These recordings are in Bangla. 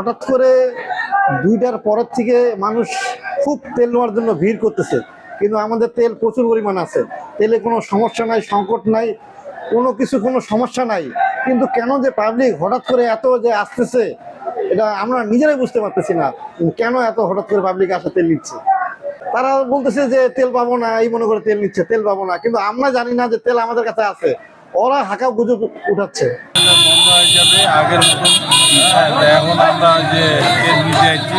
হঠাৎ করে 2টার পরের থেকে মানুষ খুব তেল নেওয়ার জন্য ভিড় করতেছে, কিন্তু আমাদের তেল প্রচুর পরিমাণ আছে, তেলে কোনো সমস্যা নাই, সংকট নাই, কোনো সমস্যা নাই। কিন্তু কেন যে পাবলিক হঠাৎ করে এত যে আসতেছে, এটা আমরা নিজেরাই বুঝতে পারতেছি না। কেন এত হঠাৎ করে পাবলিক আসা তেল নিচ্ছে? তারা বলতেছে যে তেল পাবো না, এই মনে করে তেল নিচ্ছে, তেল পাবো না, কিন্তু আমরা জানি না যে তেল আমাদের কাছে আছে। ওরা হাঁকা গুজব উঠাচ্ছে। বন্ধ হয়ে যাবে আগের মতন। এখন আমরা যে তেল নিতে যাচ্ছি,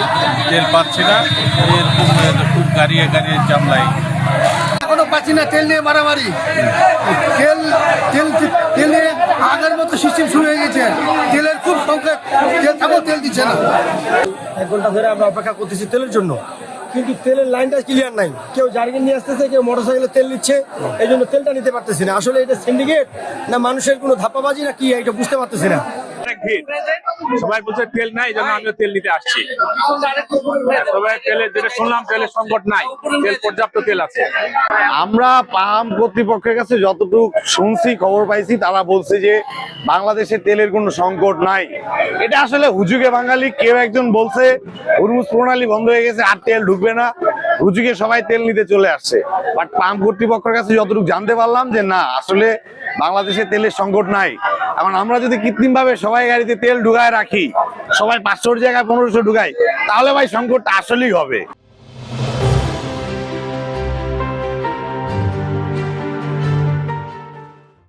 তেল পাচ্ছি না, এরকম খুব গাড়িয়ে গাড়িয়ে জাম লাগে। এখনো পাচ্ছি না, তেল নিয়ে মারামারি। তেলে আগের মতো সিস্টেম শুরু হয়ে গেছে, তেলের খুব সংকট, তেল থাকো তেল দিচ্ছে না। 1 ঘন্টা ধরে আমরা অপেক্ষা করতেছি তেলের জন্য, কিন্তু তেলের লাইনটা ক্লিয়ার নাই। কেউ জার্কিন নিয়ে আসতেছে, কেউ মোটরসাইকেলে তেল নিচ্ছে, এই জন্য তেলটা নিতে পারতেছি না। আসলে এটা সিন্ডিকেট না মানুষের কোনো ধাপ্পাবাজি না কি, এটা বুঝতে পারতেছি না। সবাই বলছে তেল নাই, এই জন্য আমিও তেল নিতে আসছি। তবে তেলের যেটা শুনলাম, তেলের সংকট নাই, তেল পর্যাপ্ত তেল আছে। আমরা পাম্প কর্তৃপক্ষের কাছে যতটুকু শুনছি, খবর পাইছি, তারা বলছে যে বাংলাদেশে তেলের কোনো সংকট নাই। এটা আসলে হুজুগে বাঙালি কেউ একজন বলছে হুরমুজ প্রণালী বন্ধ হয়ে গেছে, আর তেল ঢুকবে না, হুজুগে সবাই তেল নিতে চলে আসছে। বাট পাম্প কর্তৃপক্ষের কাছে যতটুকু জানতে পারলাম যে না, আসলে বাংলাদেশে তেলের সংকট নাই। এখন আমরা যদি কৃত্রিম ভাবে সবাই গাড়িতে তেল ঢুকায় রাখি, সবাই 500 জায়গায় 1500 ঢুকাই, তাহলে ভাই সংকটটা আসলেই হবে।